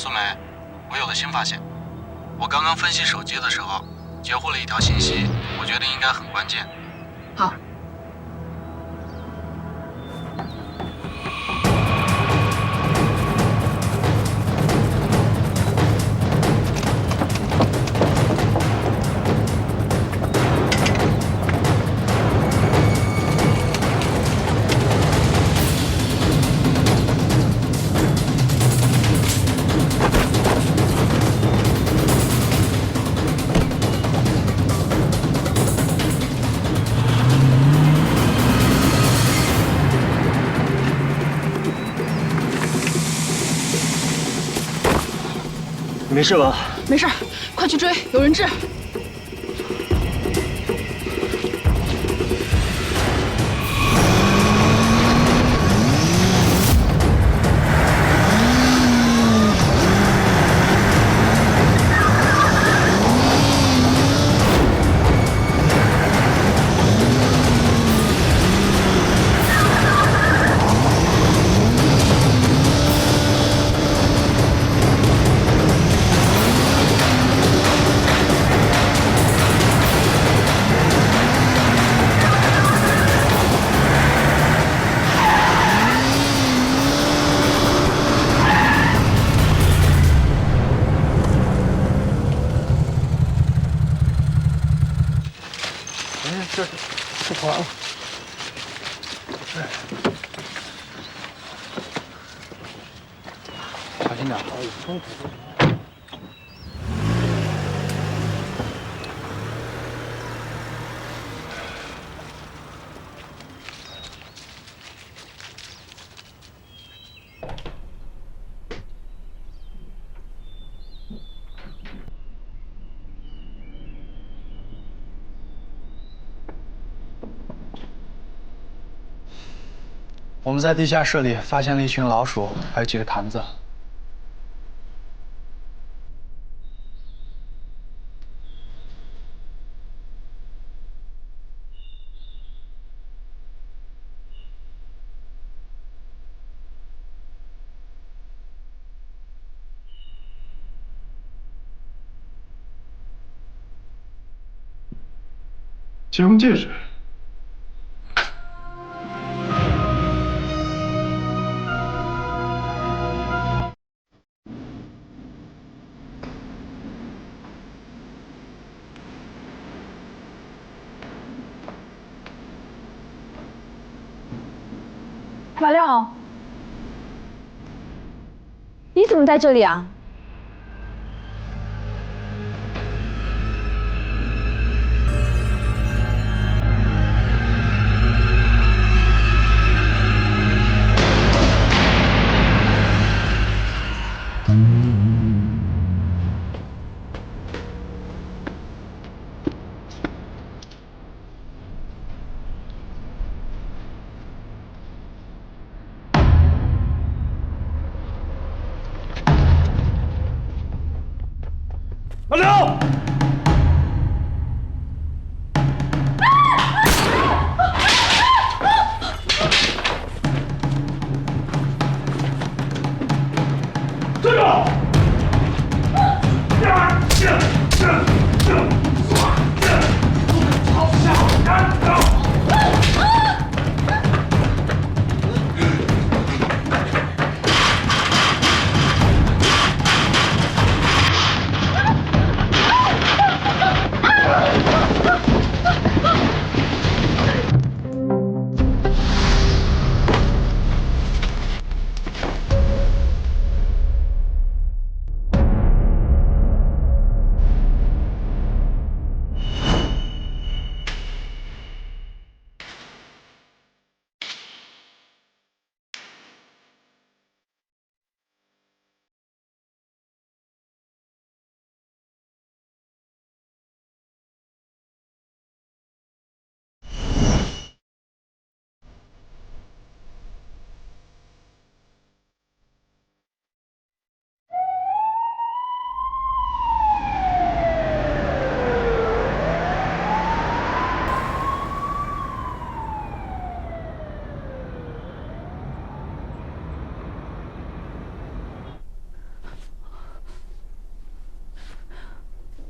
苏梅，我有了新发现。我刚刚分析手机的时候，截获了一条信息，我觉得应该很关键。好。你没事吧？没事，快去追，有人质。这团了。小心点，有风。我们在地下室里发现了一群老鼠，还有几个坛子。结婚戒指。马亮，你怎么在这里啊？马良！站住！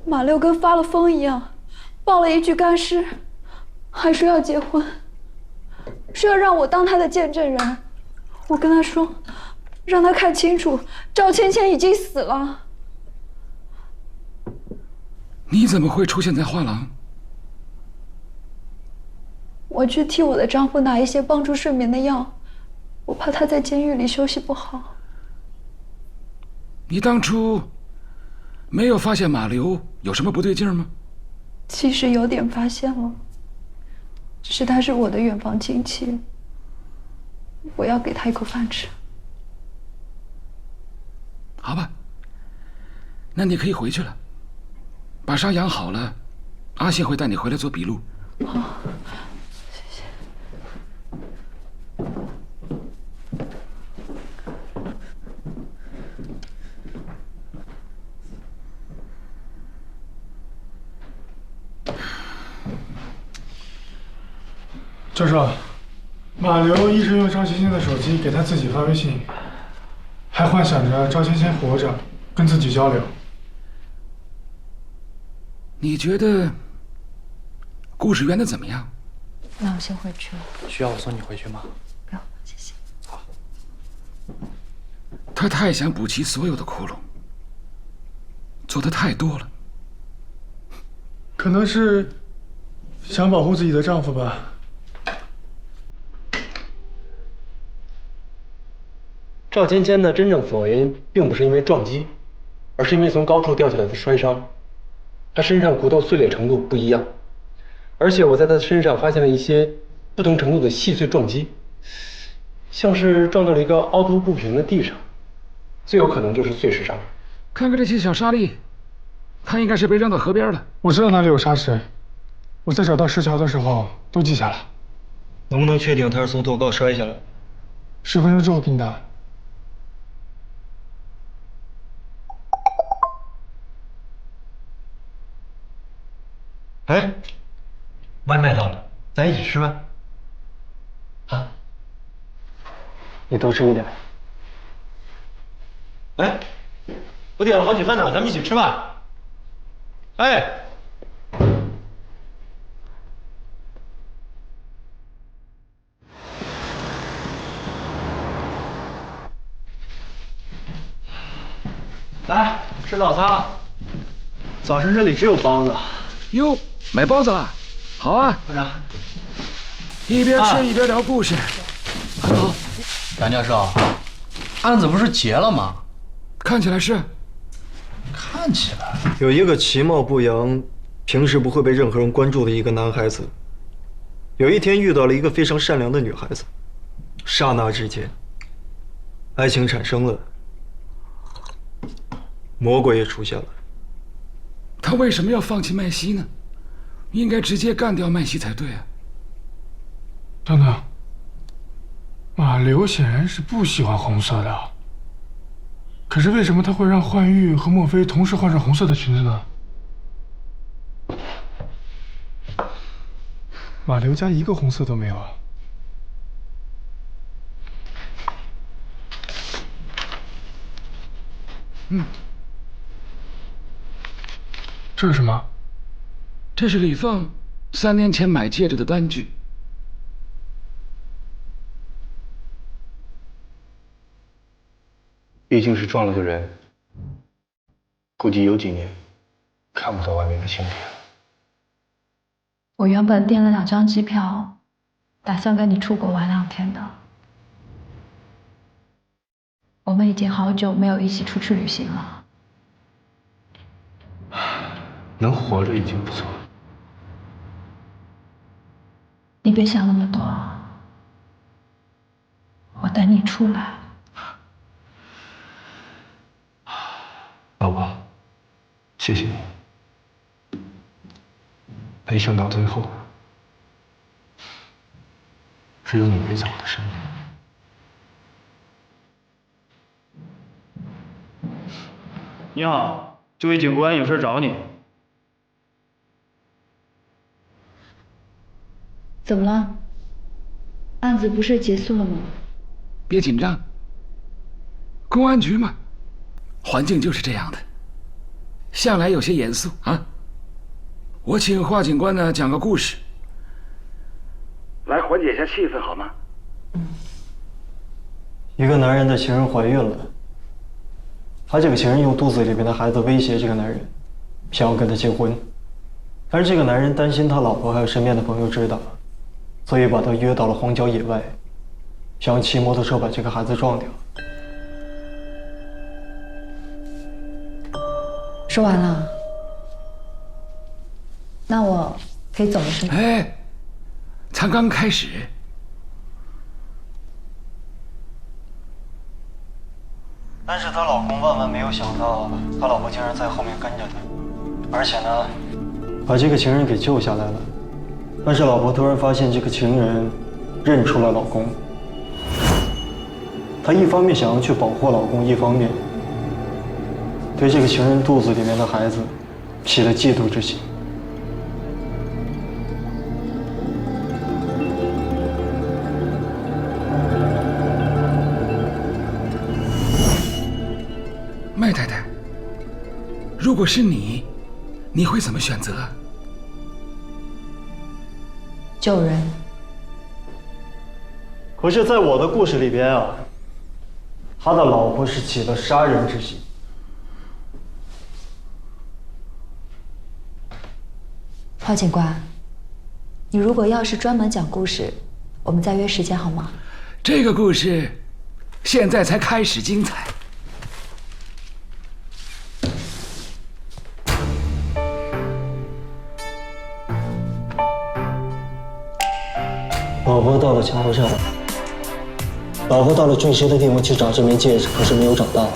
马六跟发了疯一样，报了一句干尸，还说要结婚，说要让我当他的见证人。我跟他说，让他看清楚，赵芊芊已经死了。你怎么会出现在画廊？我去替我的丈夫拿一些帮助睡眠的药，我怕他在监狱里休息不好。你当初没有发现马流有什么不对劲吗？其实有点发现了，只是他是我的远房亲戚，我要给他一口饭吃。好吧，那你可以回去了，把伤养好了，阿信会带你回来做笔录。好，谢谢。教授，马流一直用赵芊芊的手机给他自己发微信，还幻想着赵芊芊活着，跟自己交流。你觉得故事圆的怎么样？那我先回去了。需要我送你回去吗？不用，谢谢。好。他太想补齐所有的窟窿，做的太多了。可能是想保护自己的丈夫吧。赵芊芊的真正死亡原因并不是因为撞击，而是因为从高处掉下来的摔伤。她身上骨头碎裂程度不一样，而且我在她的身上发现了一些不同程度的细碎撞击，像是撞到了一个凹凸不平的地上，最有可能就是碎石伤。看看这些小沙粒，它应该是被扔到河边了。我知道哪里有沙石，我在找到石桥的时候都记下了。能不能确定她是从头高摔下来10分钟之后给你答案。哎，外卖到了，咱一起吃饭。啊，你多吃一点。哎，我点了好几份呢，咱们一起吃吧。哎，来吃早餐了。早晨这里只有包子。哟，买包子了，好啊！部长，一边吃一边聊故事。好，杨教授，案子不是结了吗？看起来是。看起来有一个其貌不扬、平时不会被任何人关注的一个男孩子，有一天遇到了一个非常善良的女孩子，刹那之间，爱情产生了，魔鬼也出现了。他为什么要放弃麦西呢？应该直接干掉麦西才对啊！等等，马流显然是不喜欢红色的，可是为什么他会让幻玉和莫非同时换上红色的裙子呢？马流家一个红色都没有啊！这是什么？这是李凤3年前买戒指的单据。毕竟是撞了个人，估计有几年看不到外面的晴天。我原本订了2张机票，打算跟你出国玩2天的。我们已经好久没有一起出去旅行了。能活着已经不错了。你别想那么多，我等你出来。老婆，谢谢你。没想到最后，只有你陪在我的身边。你好，这位警官有事找你。怎么了？案子不是结束了吗？别紧张，公安局嘛，环境就是这样的，向来有些严肃啊。我请华警官呢讲个故事，来缓解一下气氛，好吗？一个男人的情人怀孕了，他这个情人用肚子里面的孩子威胁这个男人，想要跟他结婚。但是这个男人担心他老婆还有身边的朋友知道，所以把他约到了荒郊野外，想要骑摩托车把这个孩子撞掉。说完了，那我可以走了是吗？哎，才刚开始。但是她老公万万没有想到，她老婆竟然在后面跟着他，而且呢，把这个情人给救下来了。但是老婆突然发现这个情人认出了老公，她一方面想要去保护老公，一方面对这个情人肚子里面的孩子起了嫉妒之心。麦太太，如果是你，你会怎么选择？救人。可是，在我的故事里边啊，他的老婆是起了杀人之心。郝警官，你如果要是专门讲故事，我们再约时间好吗？这个故事现在才开始精彩。老婆到了桥上，老婆到了坠尸的地方去找这枚戒指，可是没有找到。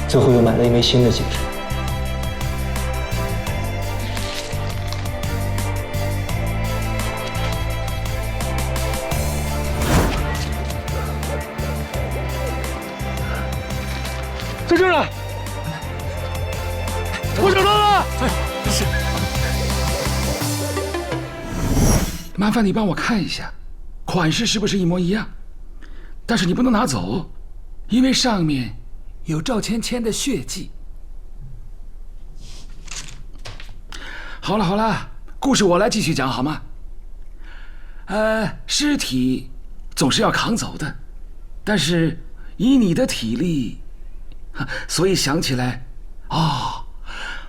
最后又买了一枚新的戒指。在这儿呢，我找到了。是。麻烦你帮我看一下，款式是不是一模一样？但是你不能拿走，因为上面有赵芊芊的血迹。好了好了，故事我来继续讲好吗？尸体总是要扛走的，但是以你的体力，所以想起来，哦，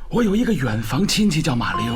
我有一个远房亲戚叫马流。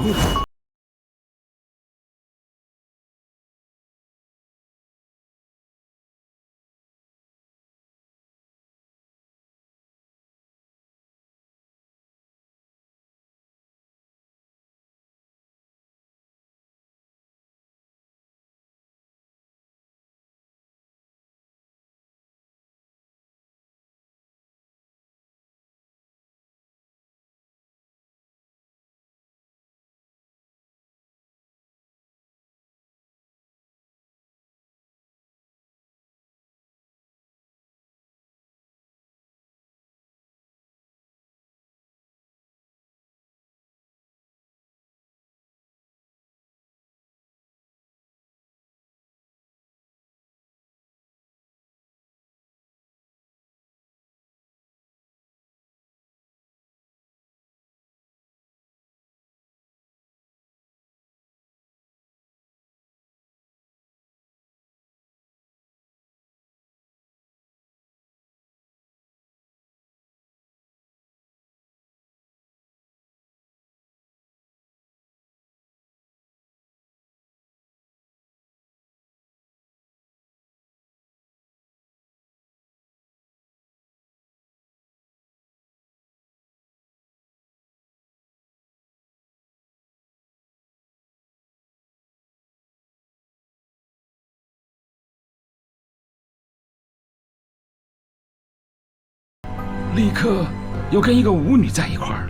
立刻又跟一个舞女在一块儿，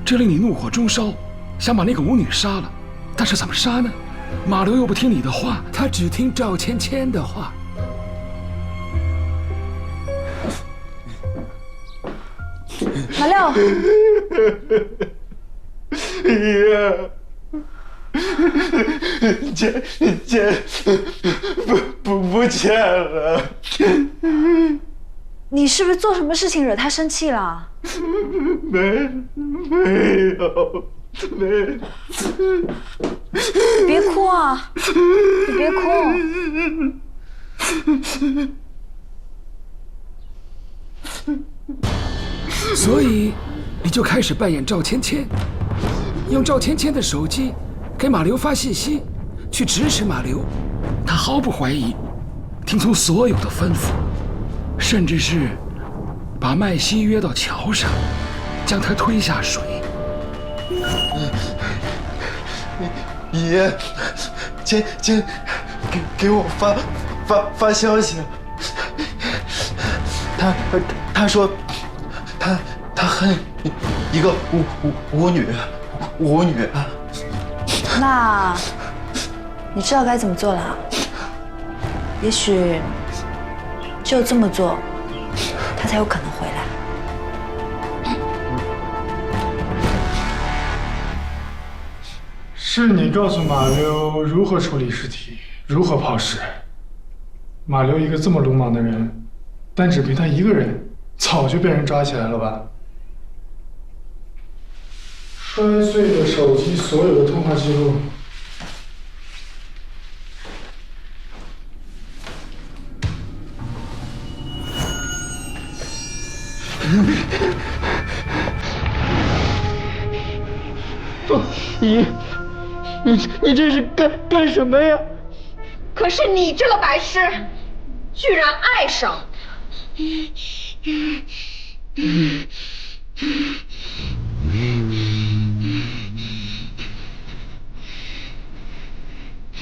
这令你怒火中烧，想把那个舞女杀了。但是怎么杀呢？马流又不听你的话，他只听赵芊芊的话。马六，不见了。你是不是做什么事情惹他生气了？没有。你别哭啊！你别哭。所以你就开始扮演赵芊芊，用赵芊芊的手机给马流发信息，去指使马流。他毫不怀疑，听从所有的吩咐，甚至是把麦西约到桥上，将他推下水。爷，芊给我发消息，他说他恨一个舞女。那你知道该怎么做了？也许只有这么做，他才有可能回来。是你告诉马溜如何处理尸体，如何抛尸。马溜一个这么鲁莽的人，但只凭他一个人，早就被人抓起来了吧？摔碎的手机所有的通话记录。你这是干什么呀？可是你这个白痴，居然爱上。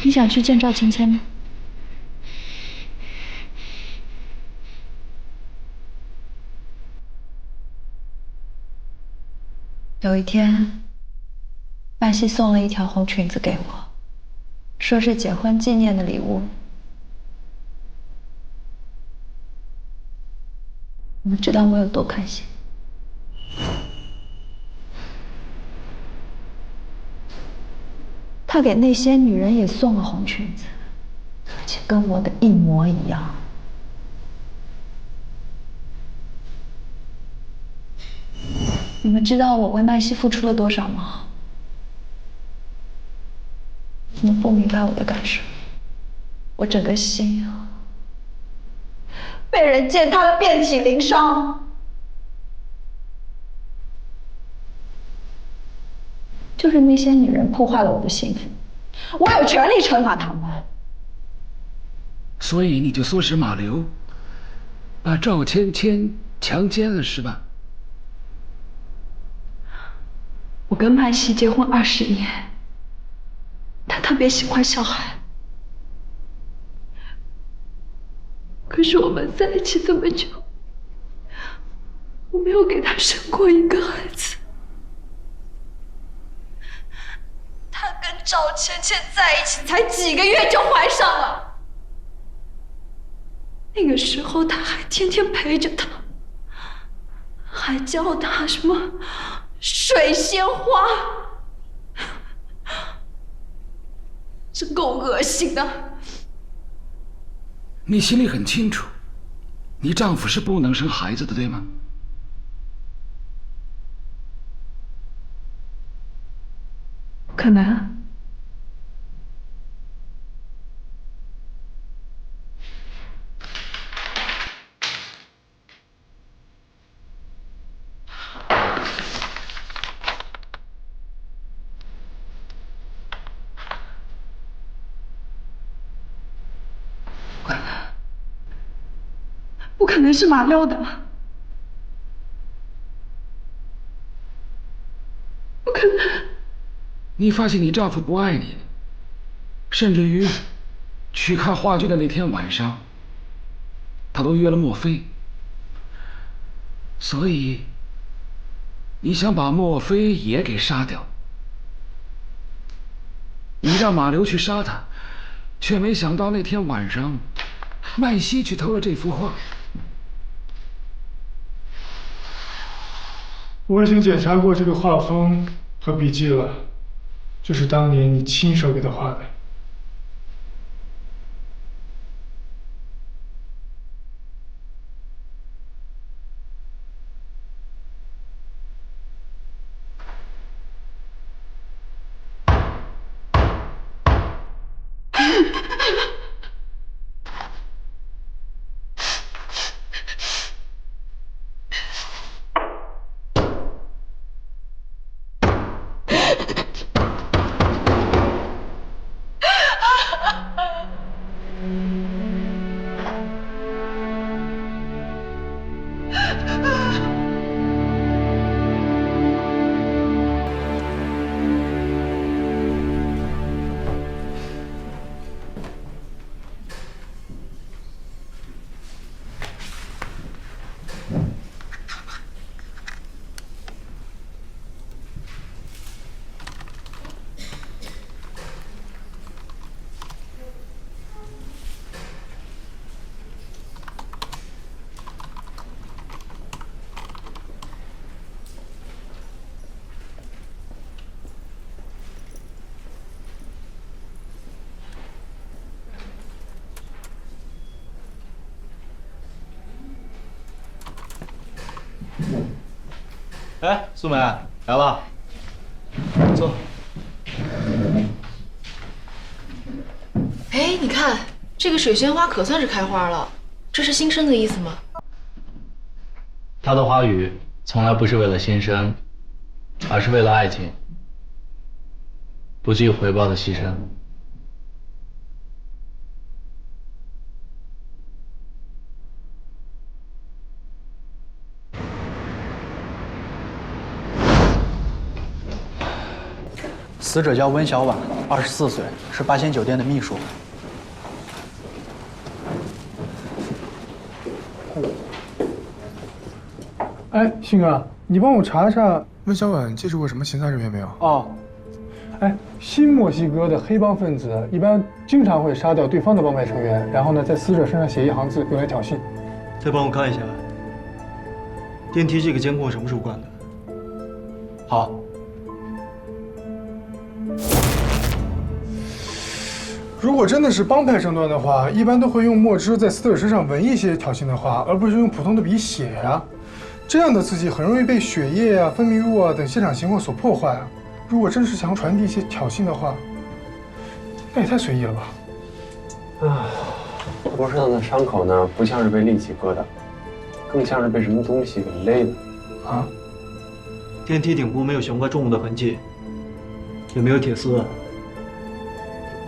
你想去见赵芊芊吗？有一天，麦西送了一条红裙子给我，说是结婚纪念的礼物。你们知道我有多开心？他给那些女人也送了红裙子，而且跟我的一模一样。你们知道我为麦西付出了多少吗？你们不明白我的感受，我整个心被人践踏得遍体鳞伤。就是那些女人破坏了我的幸福，我有权利惩罚她们。所以你就唆使马流把赵芊芊强奸了，是吧？我跟麦西结婚20年，他特别喜欢小孩，可是我们在一起这么久，我没有给他生过一个孩子。他跟赵芊芊在一起才几个月就怀上了，那个时候他还天天陪着他，还教他什么水仙花，真够恶心的。你心里很清楚，你丈夫是不能生孩子的，对吗？不可能。不可能是马六的，不可能。你发现你丈夫不爱你，甚至于去看话剧的那天晚上，他都约了莫非，所以你想把莫非也给杀掉。你让马流去杀他，却没想到那天晚上麦西去偷了这幅画。我已经检查过这个画风和笔记了，就是当年你亲手给他画的。哎，素梅来了，坐。哎，你看这个水仙花可算是开花了，这是新生的意思吗？它的花语从来不是为了新生，而是为了爱情，不计回报的牺牲。死者叫温小婉，24岁，是八仙酒店的秘书。哎，信哥，你帮我查一下温小婉接触过什么其他人员没有？哦，哎，新墨西哥的黑帮分子一般经常会杀掉对方的帮派成员，然后呢，在死者身上写一行字，用来挑衅。再帮我看一下，电梯这个监控什么时候关的？好。如果真的是帮派争端的话，一般都会用墨汁在死者身上纹一些挑衅的话，而不是用普通的笔写啊。这样的字迹很容易被血液啊、分泌物啊等现场情况所破坏啊。如果真是想传递一些挑衅的话，那也太随意了吧？头上的伤口呢，不像是被利器割的，更像是被什么东西给勒的。啊？电梯顶部没有悬挂重物的痕迹，也没有铁丝。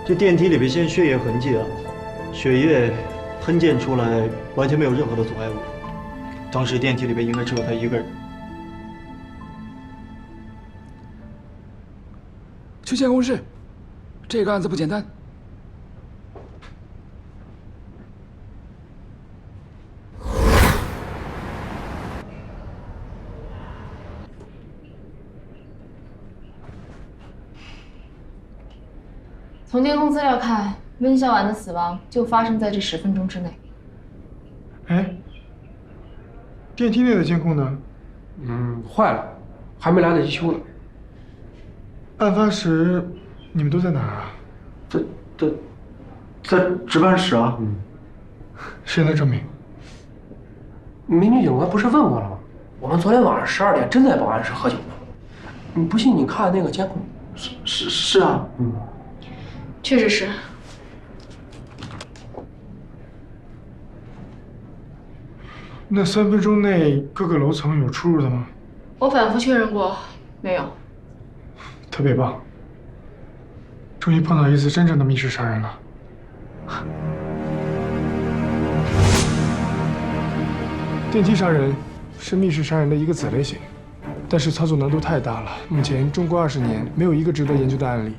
这电梯里边现血液痕迹啊，血液喷溅出来，完全没有任何的阻碍物。当时电梯里边应该只有他一个人。去监控室，这个案子不简单。从监控资料看，温小婉的死亡就发生在这10分钟之内。哎，电梯内的监控呢？坏了，还没来得及修呢。案发时你们都在哪儿啊？在值班室啊。谁能证明？民警警官不是问过了吗？我们昨天晚上12点真在保安室喝酒呢。你不信你看那个监控。是啊。确实是。那3分钟内各个楼层有出入的吗？我反复确认过，没有。特别棒，终于碰到一次真正的密室杀人了。电梯杀人是密室杀人的一个子类型，但是操作难度太大了。目前中国20年没有一个值得研究的案例。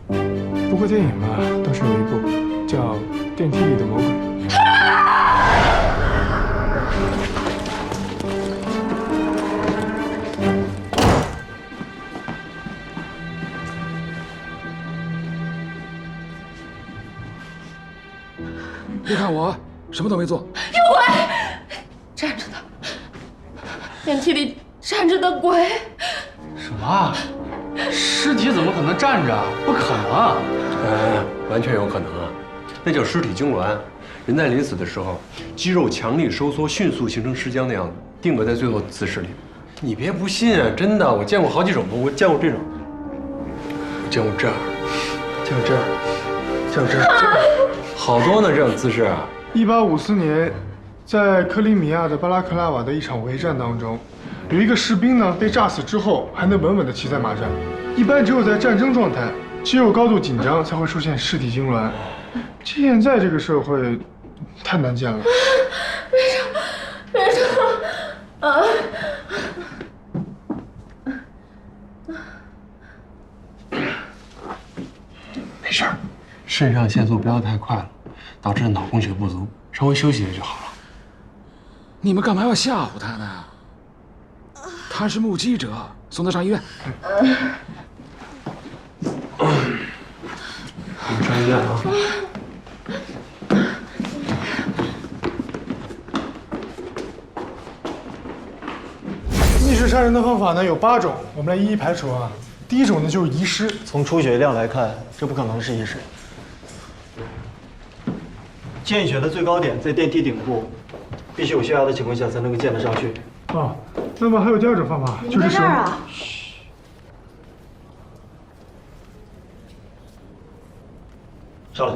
不过电影嘛，倒是有一部叫《电梯里的魔鬼》。别看我，什么都没做。有鬼，站着的，电梯里站着的鬼。什么啊？尸体怎么可能站着？不可能。完全有可能啊，那叫尸体痉挛。人在临死的时候，肌肉强力收缩，迅速形成尸僵的样子，定格在最后姿势里。你别不信啊，真的，我见过好几种，我见过这种，我见过这样，见过这样，见过这样，好多呢这种姿势啊。1854年，在克里米亚的巴拉克拉瓦的一场围战当中，有一个士兵呢被炸死之后还能稳稳地骑在马上。一般只有在战争状态，肌肉高度紧张才会出现尸体痉挛。现在这个社会太难见了。别吵，啊！没事儿，肾上腺素飙得太快了，导致脑供血不足，稍微休息就好了。你们干嘛要吓唬他呢？他是目击者，送他上医院。我们上医院啊。密室杀人的方法呢有8种，我们来一一排除啊。第一种呢就是遗失，从出血量来看，这不可能是遗失。见血的最高点在电梯顶部，必须有血压的情况下才能够见得上去。啊，那么还有第2种方法，就是使用。上来。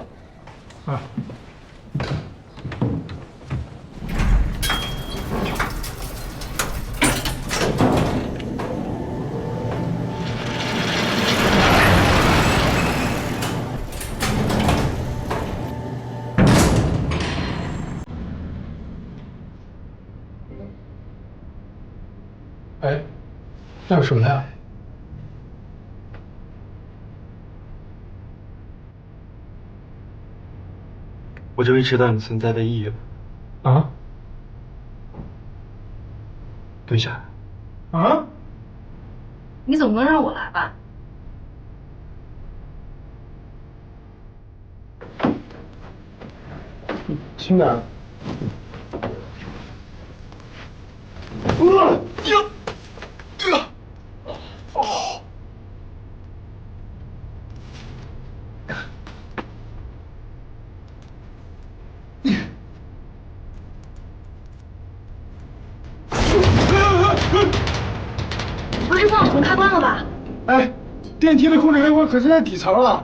啊。哎，那是什么呀？我认为吃蛋存在的意义。啊？蹲下。啊？你总不能让我来吧？轻点。你不是忘了重开关了吧？哎，电梯的控制开关可是在底层啊。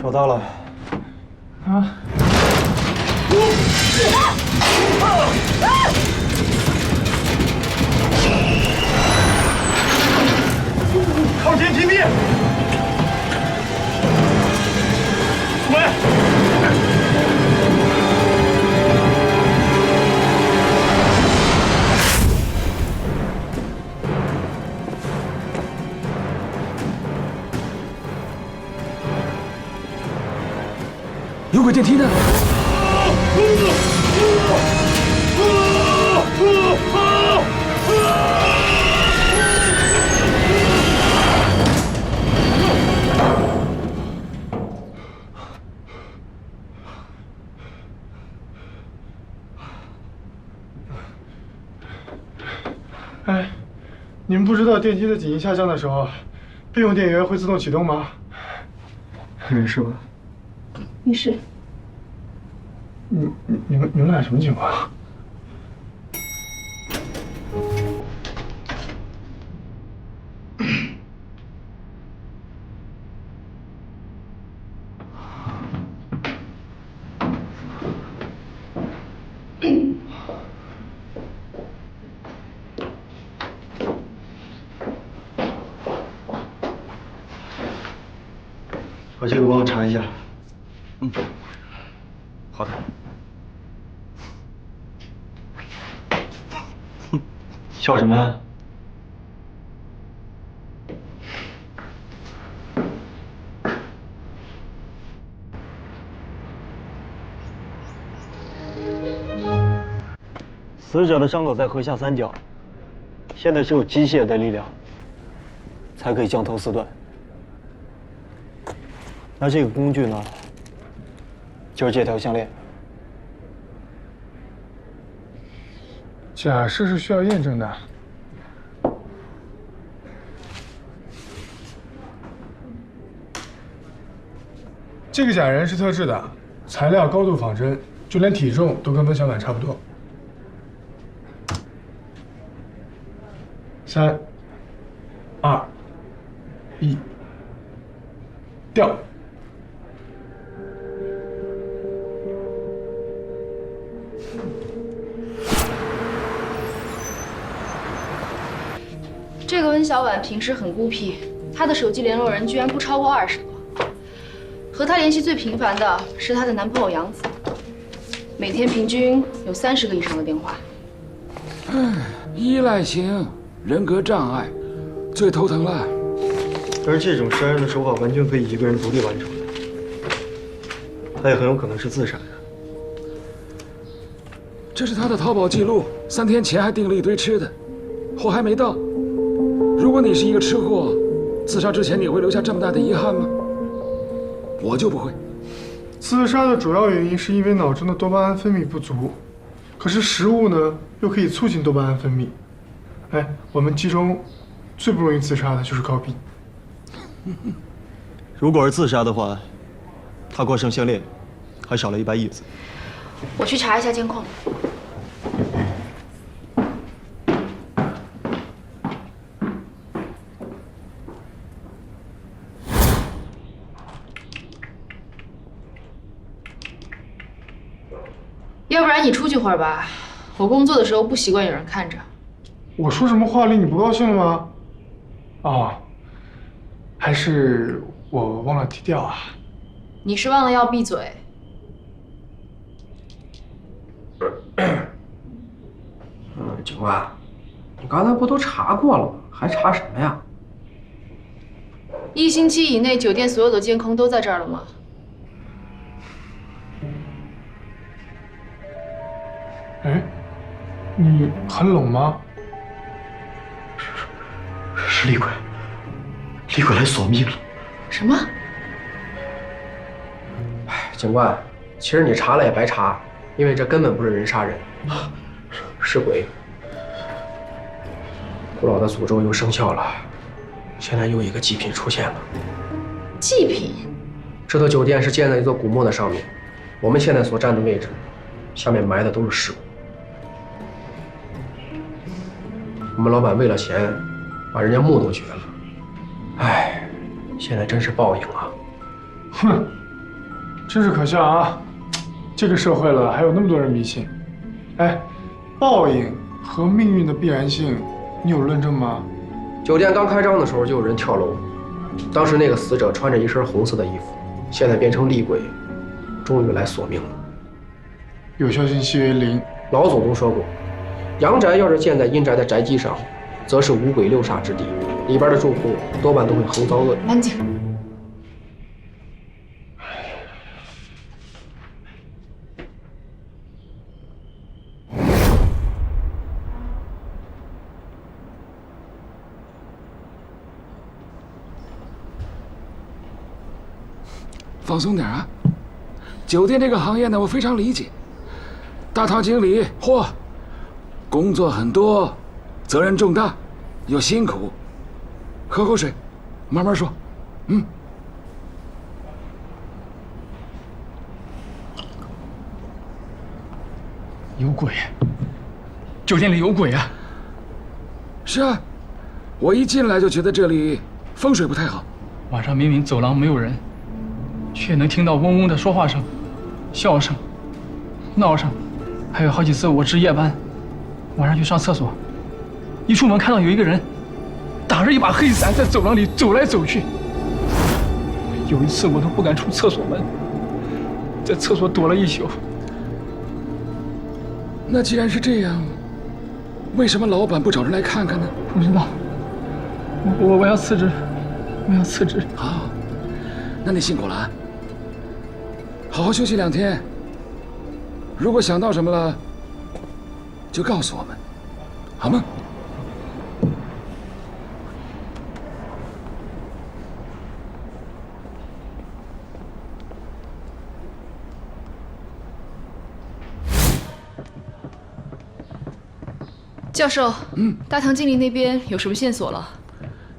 找到了。啊！靠电梯壁！喂！有轨电梯呢！哎，你们不知道电梯的紧急下降的时候，备用电源会自动启动吗？没事吧？没事。你们俩什么情况？把这个帮我查一下。嗯，好的。笑什么？死者的伤口在颌下三角，现在只有机械的力量才可以将头撕断。那这个工具呢，就是这条项链。假释是需要验证的。这个假人是特制的，材料高度仿真，就连体重都跟温小婉差不多。3、2、1，掉。这个温小婉平时很孤僻，她的手机联络人居然不超过20个。和她联系最频繁的是她的男朋友杨子，每天平均有30个以上的电话。依赖型人格障碍，最头疼了。但是这种杀人的手法完全可以一个人独立完成，他也很有可能是自杀呀。这是他的淘宝记录，3天前还订了一堆吃的，货还没到。如果你是一个吃货，自杀之前你会留下这么大的遗憾吗？我就不会。自杀的主要原因是因为脑中的多巴胺分泌不足，可是食物呢又可以促进多巴胺分泌。哎，我们其中最不容易自杀的就是高碧。如果是自杀的话，他挂上项链，还少了一把椅子。我去查一下监控。要不然你出去会儿吧，我工作的时候不习惯有人看着。我说什么话令你不高兴了吗？哦，还是我忘了低调啊。你是忘了要闭嘴。警官，你刚才不都查过了吗？还查什么呀1星期以内酒店所有的监控都在这儿了吗？哎，你很冷吗？是厉鬼，厉鬼来索命了。什么？哎，警官，其实你查了也白查，因为这根本不是人杀人，是鬼。古老的诅咒又生效了，现在又一个祭品出现了。祭品？这座酒店是建在一座古墓的上面，我们现在所站的位置，下面埋的都是尸骨。我们老板为了钱，把人家墓都掘了。哎，现在真是报应啊！哼，真是可笑啊！这个社会了，还有那么多人迷信。哎，报应和命运的必然性，你有论证吗？酒店刚开张的时候就有人跳楼，当时那个死者穿着一身红色的衣服，现在变成厉鬼，终于来索命了。有效信息为0。老祖宗说过，阳宅要是建在阴宅的宅基上，则是五鬼六煞之地，里边的住户多半都会横遭恶缘。安静。放松点啊！酒店这个行业呢，我非常理解。大堂经理，嚯，工作很多，责任重大，又辛苦。喝口水，慢慢说。有鬼！酒店里有鬼啊！是啊，我一进来就觉得这里风水不太好。晚上明明走廊没有人，却能听到嗡嗡的说话声、笑声、闹声，还有好几次我值夜班，晚上去上厕所，一出门看到有一个人打着一把黑伞在走廊里走来走去。有一次我都不敢出厕所门，在厕所躲了一宿。那既然是这样，为什么老板不找人来看看呢？不知道，我要辞职，我要辞职。好，那你辛苦了啊，好好休息2天。如果想到什么了，就告诉我们，好吗？教授，大堂经理那边有什么线索了？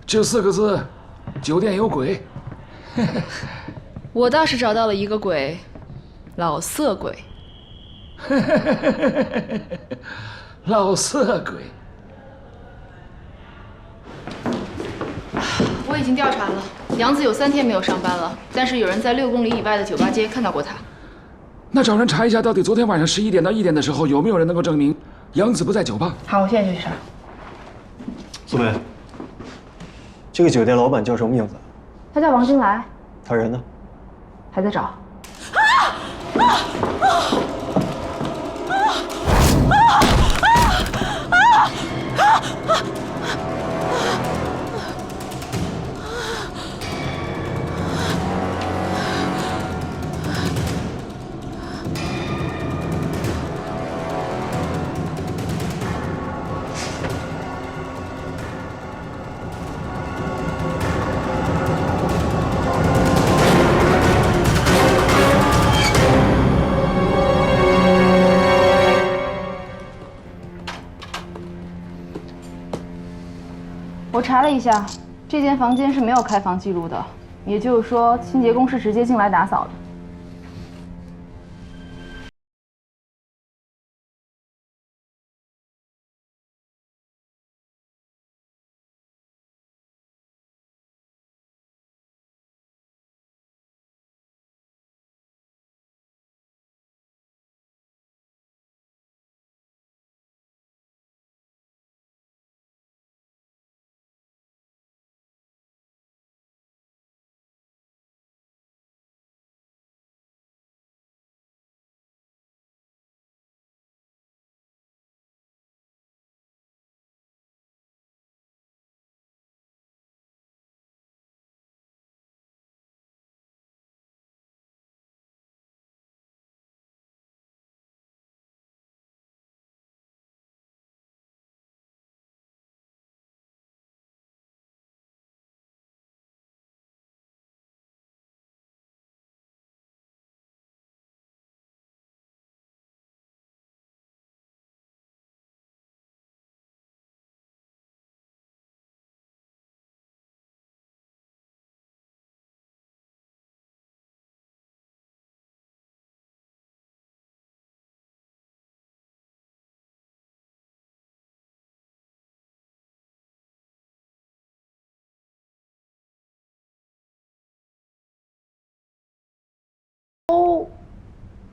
就4个字：酒店有鬼。我倒是找到了一个鬼，老色鬼。老色鬼。我已经调查了，杨子有3天没有上班了，但是有人在6公里以外的酒吧街看到过他。那找人查一下，到底昨天晚上11点到1点的时候，有没有人能够证明杨子不在酒吧？好，我现在就去查。苏梅，这个酒店老板叫什么名字？他叫王金来。他人呢？还在找。我查了一下，这间房间是没有开房记录的，也就是说，清洁工是直接进来打扫的。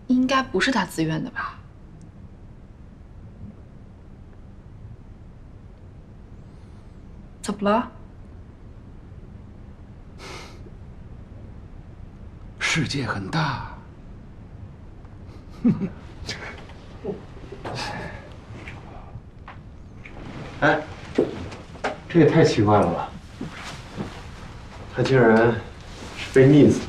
应该不是他自愿的吧？怎么了？世界很大。哎，这也太奇怪了吧！他竟然是被溺死的。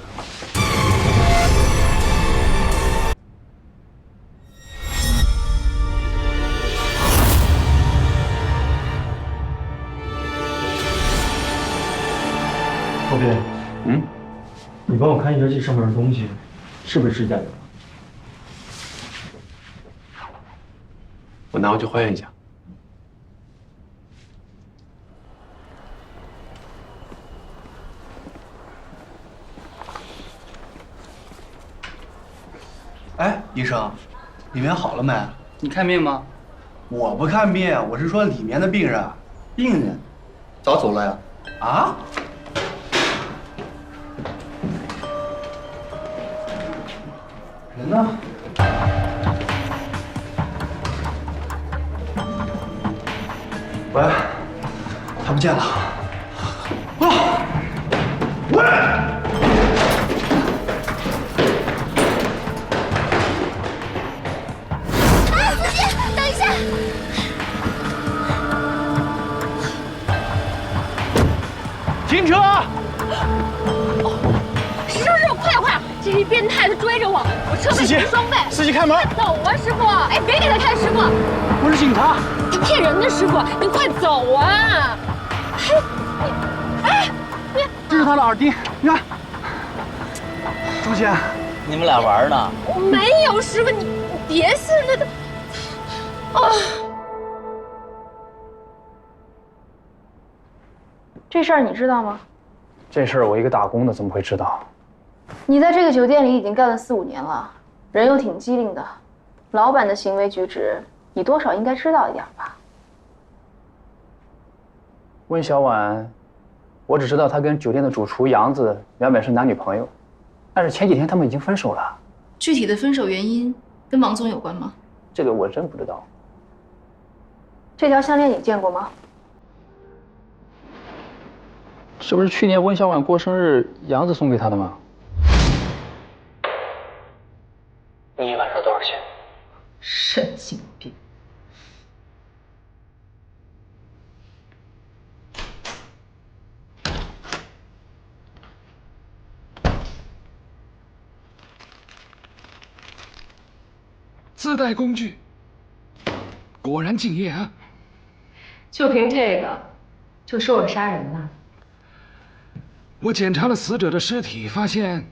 后边，你帮我看一下这上面的东西，是不是指甲油？我拿回去还原一下。哎，医生，里面好了没？你看病吗？我不看病，我是说里面的病人。病人早走了呀？啊？人呢？喂，他不见了。啊！喂！哎，司机，等一下！停车！师傅，快点快点！这是一变态，他追着我，我车费赔双倍。司机开门！走啊，师傅！哎，别给他看，师傅！我是警察。他骗人的，师傅，你快走啊！你，这是他的耳钉，你看。朱姐，你们俩玩呢？我没有，师傅，你别信他的。啊！这事儿你知道吗？这事儿我一个打工的怎么会知道？你在这个酒店里已经干了4、5年了，人又挺机灵的，老板的行为举止你多少应该知道一点吧？温小婉，我只知道她跟酒店的主厨杨子原本是男女朋友，但是前几天他们已经分手了。具体的分手原因跟王总有关吗？这个我真不知道。这条项链你见过吗？是不是去年温小婉过生日，杨子送给她的吗？你一晚上多少钱？神经病！自带工具，果然敬业啊！就凭这个，就说我杀人了？我检查了死者的尸体，发现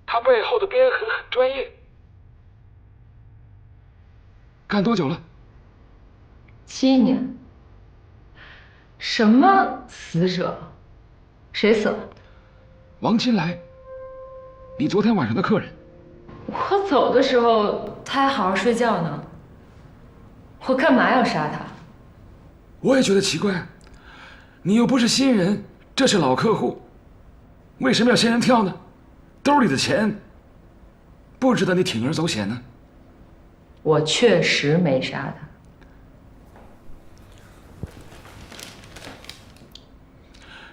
他背后的边痕很专业。干多久了7年。什么死者？谁死了？王金来，你昨天晚上的客人。我走的时候他还好好睡觉呢。我干嘛要杀他？我也觉得奇怪，你又不是新人，这是老客户，为什么要仙人跳呢？兜里的钱不值得你铤而走险呢？我确实没杀他。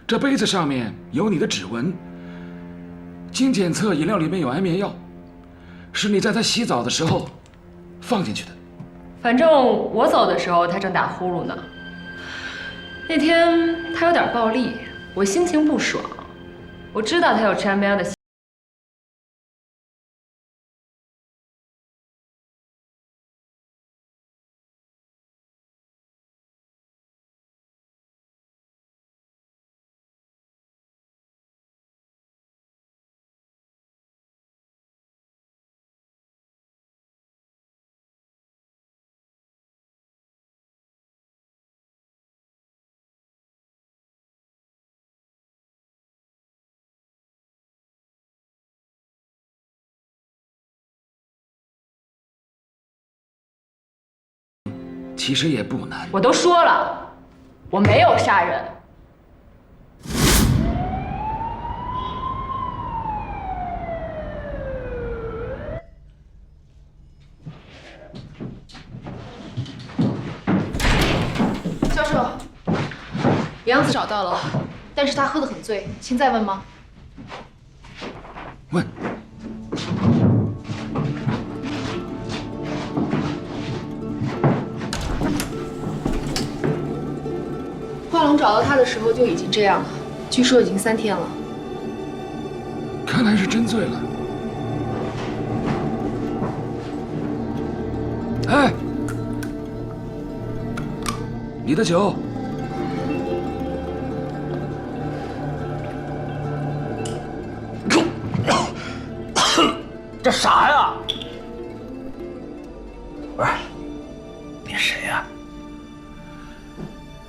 这杯子上面有你的指纹，经检测饮料里面有安眠药，是你在他洗澡的时候放进去的。反正我走的时候他正打呼噜呢。那天他有点暴力，我心情不爽。我知道他有吃安眠药的。其实也不难。我都说了，我没有杀人。教授，杨子找到了，但是他喝得很醉，请再问吗？问。画龙找到他的时候就已经这样了，据说已经3天了。看来是真醉了。哎，你的酒。这啥呀？不是，你谁呀？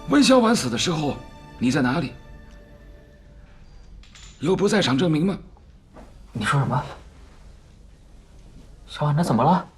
温小婉死的时候，你在哪里？有不在场证明吗？你说什么？小婉，她怎么了？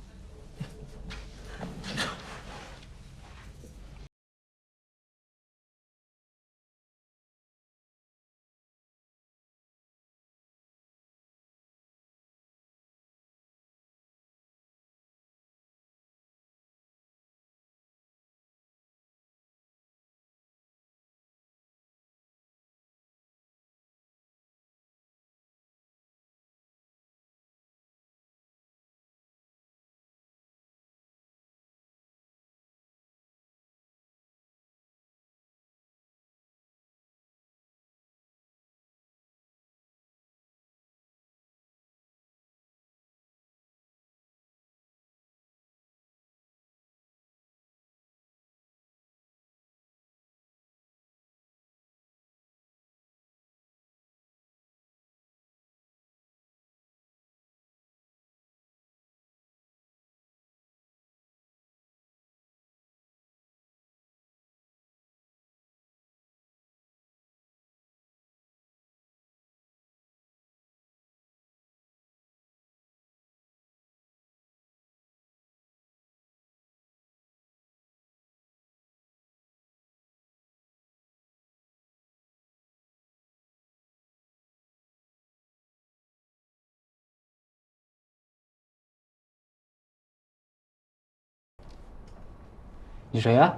你谁呀？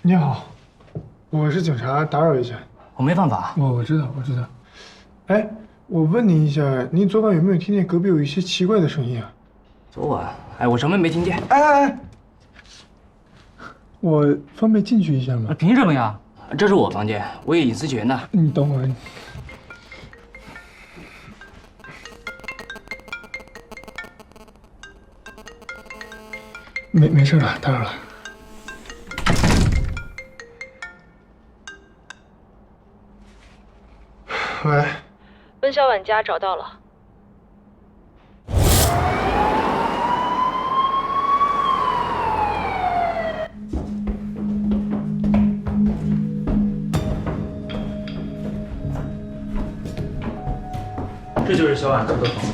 你好，我是警察，打扰一下。我没犯法。我知道，我知道。哎，我问您一下，您昨晚有没有听见隔壁有一些奇怪的声音啊？昨晚？哎，我什么也没听见。哎，我方便进去一下吗？凭什么呀？这是我房间，我有隐私权的。你等会儿。没事了，打扰了。喂，温小婉家找到了。这就是小婉住的房子。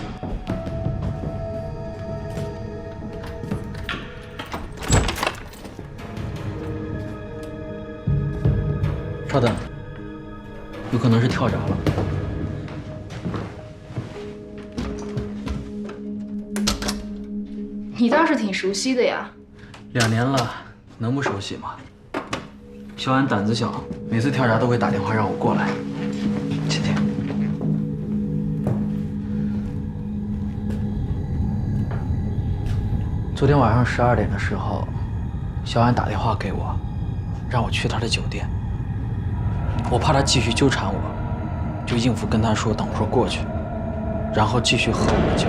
稍等，有可能是跳闸了。你倒是挺熟悉的呀。2年了，能不熟悉吗？小婉胆子小，每次跳闸都会打电话让我过来。请进。昨天晚上12点的时候，小婉打电话给我，让我去她的酒店。我怕她继续纠缠我，就应付跟她说等会儿过去，然后继续喝我的酒。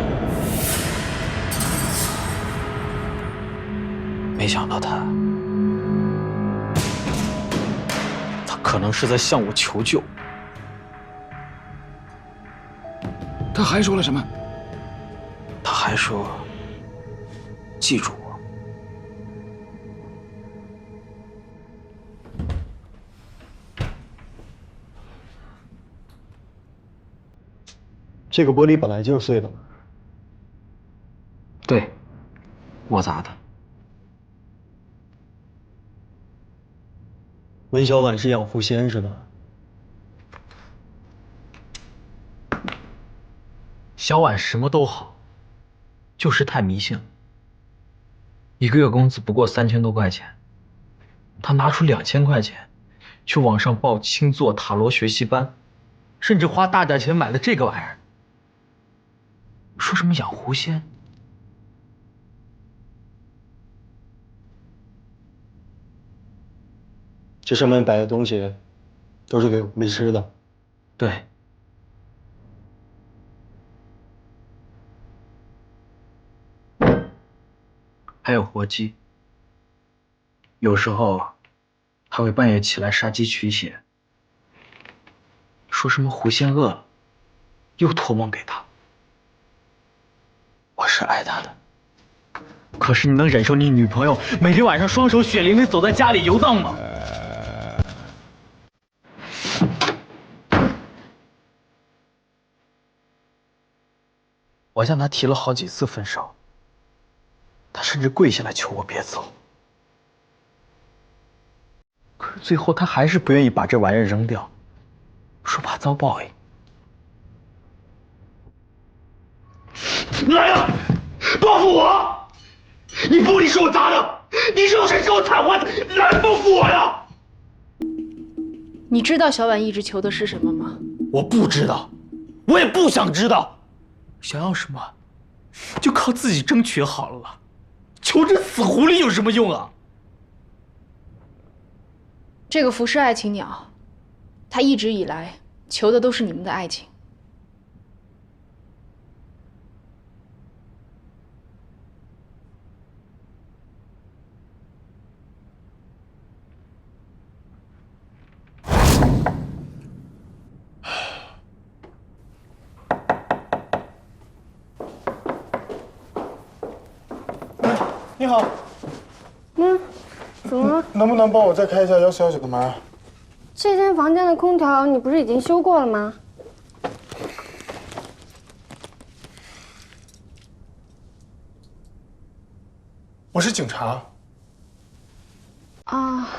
没想到她可能是在向我求救。他还说了什么？他还说，记住我。这个玻璃本来就是碎的。对，我砸的。温小婉是养狐仙是吧？小婉什么都好，就是太迷信了。1个月工资不过3000多块钱，她拿出2000块钱去网上报星座塔罗学习班，甚至花大价钱买了这个玩意儿，说什么养狐仙。这上面摆的东西都是给狐狸吃的。对。还有活鸡，有时候还会半夜起来杀鸡取血，说什么狐仙饿了，又托梦给他。我是爱他的，可是你能忍受你女朋友每天晚上双手血淋淋走在家里游荡吗？我向他提了好几次分手，他甚至跪下来求我别走。可是最后他还是不愿意把这玩意儿扔掉，说怕遭报应。来呀，报复我！你玻璃是我砸的，你是用谁给我惨坏的？来报复我呀！你知道小婉一直求的是什么吗？我不知道，我也不想知道。想要什么，就靠自己争取好了。求这死狐狸有什么用啊？这个浮世爱情鸟，它一直以来求的都是你们的爱情。你好。怎么了？能不能帮我再开一下149的门？这间房间的空调你不是已经修过了吗？我是警察。啊。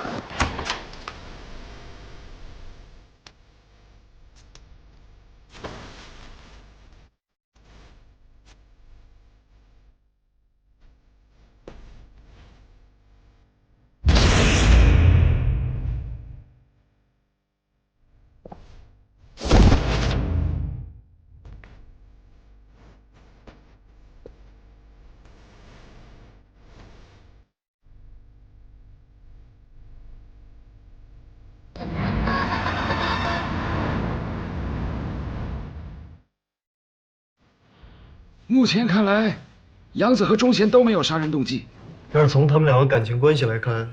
目前看来，杨子和钟贤都没有杀人动机。但是从他们两个感情关系来看，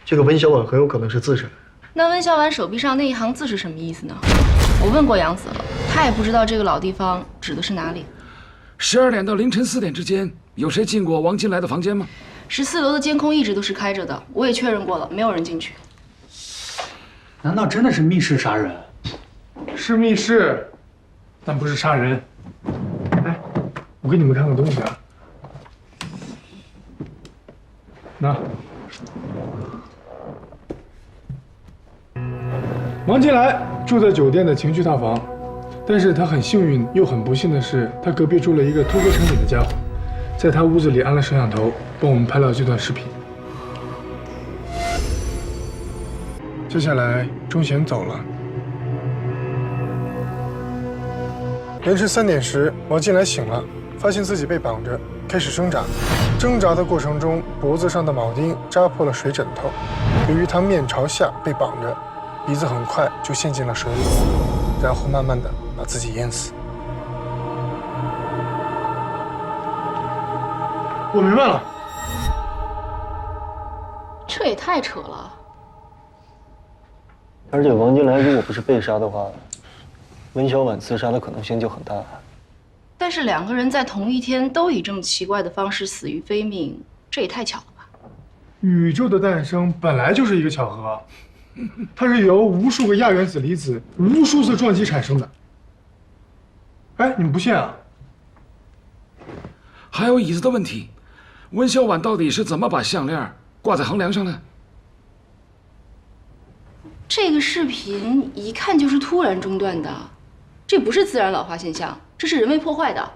这个温小婉很有可能是自杀。那温小婉手臂上那一行字是什么意思呢？我问过杨子了，他也不知道这个老地方指的是哪里。12点到凌晨4点之间，有谁进过王金来的房间吗？14楼的监控一直都是开着的，我也确认过了，没有人进去。难道真的是密室杀人？是密室，但不是杀人。哎，我给你们看个东西啊。那，王金来住在酒店的情趣套房，但是他很幸运又很不幸的是，他隔壁住了一个偷歌成瘾的家伙，在他屋子里安了摄像头，帮我们拍了这段视频。接下来，钟贤走了。凌晨3点时，王金来醒了，发现自己被绑着，开始挣扎。挣扎的过程中，脖子上的铆钉扎破了水枕头。由于他面朝下被绑着，鼻子很快就陷进了水里，然后慢慢的把自己淹死。我明白了，这也太扯了。而且王金来如果不是被杀的话，温小婉自杀的可能性就很大。但是2个人在同一天都以这么奇怪的方式死于非命，这也太巧了吧？宇宙的诞生本来就是一个巧合，它是由无数个亚原子离子、无数次撞击产生的。哎，你们不信啊？还有椅子的问题，温小婉到底是怎么把项链挂在横梁上的？这个视频一看就是突然中断的，这不是自然老化现象，这是人为破坏的。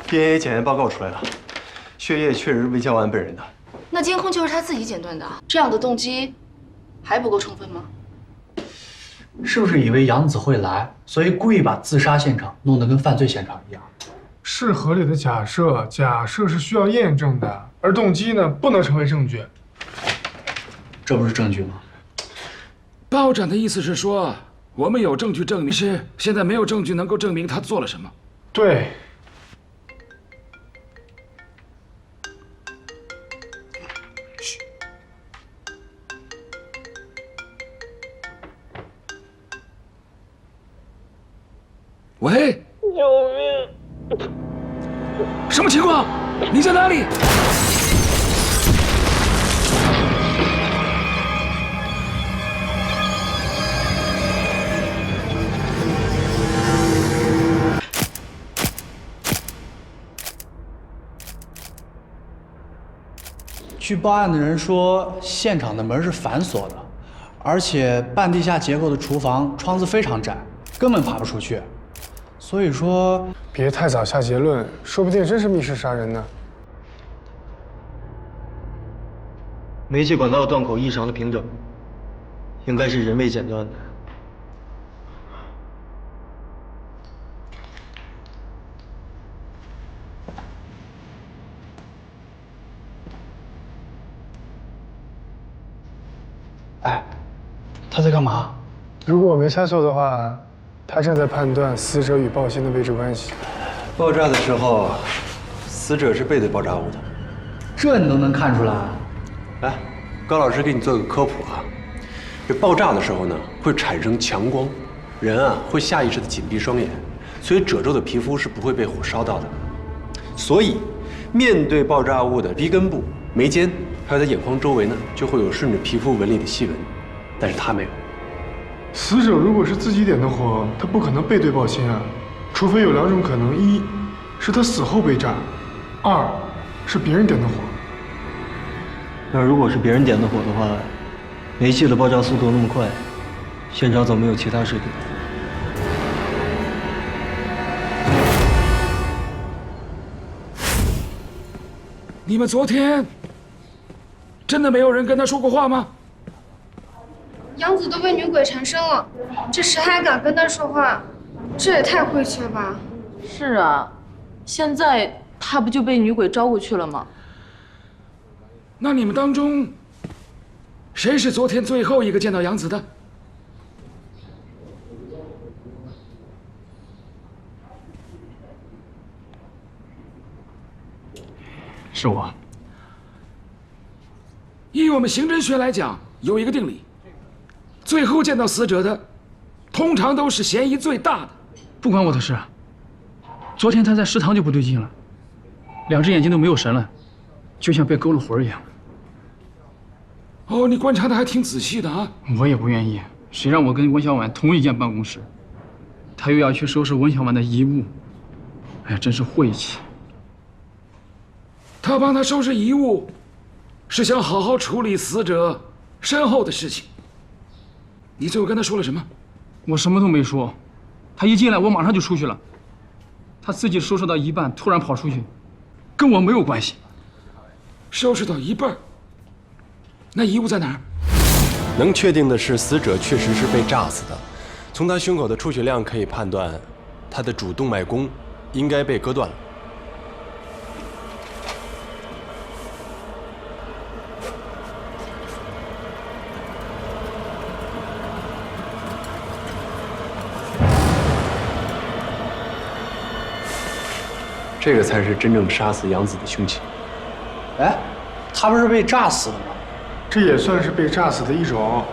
DNA 检验报告出来了，血液确实是魏小婉本人的。那监控就是他自己剪断的，这样的动机还不够充分吗？是不是以为杨子会来，所以故意把自杀现场弄得跟犯罪现场一样？是合理的假设，假设是需要验证的，而动机呢，不能成为证据。这不是证据吗？报展的意思是说，我们有证据证明，是现在没有证据能够证明他做了什么。对。喂，救命！什么情况？你在哪里？据报案的人说，现场的门是反锁的，而且半地下结构的厨房窗子非常窄，根本爬不出去。所以说，别太早下结论，说不定真是密室杀人呢。煤气管道断口异常的平整，应该是人为剪断的。哎，他在干嘛？如果我没猜错的话，他正在判断死者与爆心的位置关系。爆炸的时候，死者是背对爆炸物的。这你都能看出来？来，高老师给你做个科普啊。这爆炸的时候呢，会产生强光，人啊会下意识的紧闭双眼，所以褶皱的皮肤是不会被火烧到的。所以，面对爆炸物的鼻根部、眉间，还有他眼眶周围呢，就会有顺着皮肤纹理的细纹，但是他没有。死者如果是自己点的火，他不可能背对爆心啊，除非有两种可能：一是他死后被炸，二是别人点的火。那如果是别人点的火的话，煤气的爆炸速度那么快，现场怎么没有其他尸体？你们昨天真的没有人跟他说过话吗？杨子都被女鬼缠身了，这谁还敢跟他说话？这也太晦气了吧！是啊，现在他不就被女鬼招过去了吗？那你们当中，谁是昨天最后一个见到杨子的？是我。以我们刑侦学来讲，有一个定理：最后见到死者的，通常都是嫌疑最大的。不关我的事。昨天他在食堂就不对劲了，两只眼睛都没有神了，就像被勾了魂一样。哦，你观察的还挺仔细的啊。我也不愿意，谁让我跟文小婉同一间办公室，他又要去收拾文小婉的遗物，哎呀，真是晦气。他帮他收拾遗物，是想好好处理死者身后的事情。你最后跟他说了什么？我什么都没说，他一进来我马上就出去了。他自己收拾到一半突然跑出去，跟我没有关系。收拾到一半，那遗物在哪儿？能确定的是，死者确实是被炸死的。从他胸口的出血量可以判断，他的主动脉弓应该被割断了。这个才是真正杀死杨子的凶器。哎，他不是被炸死的吗？这也算是被炸死的一种。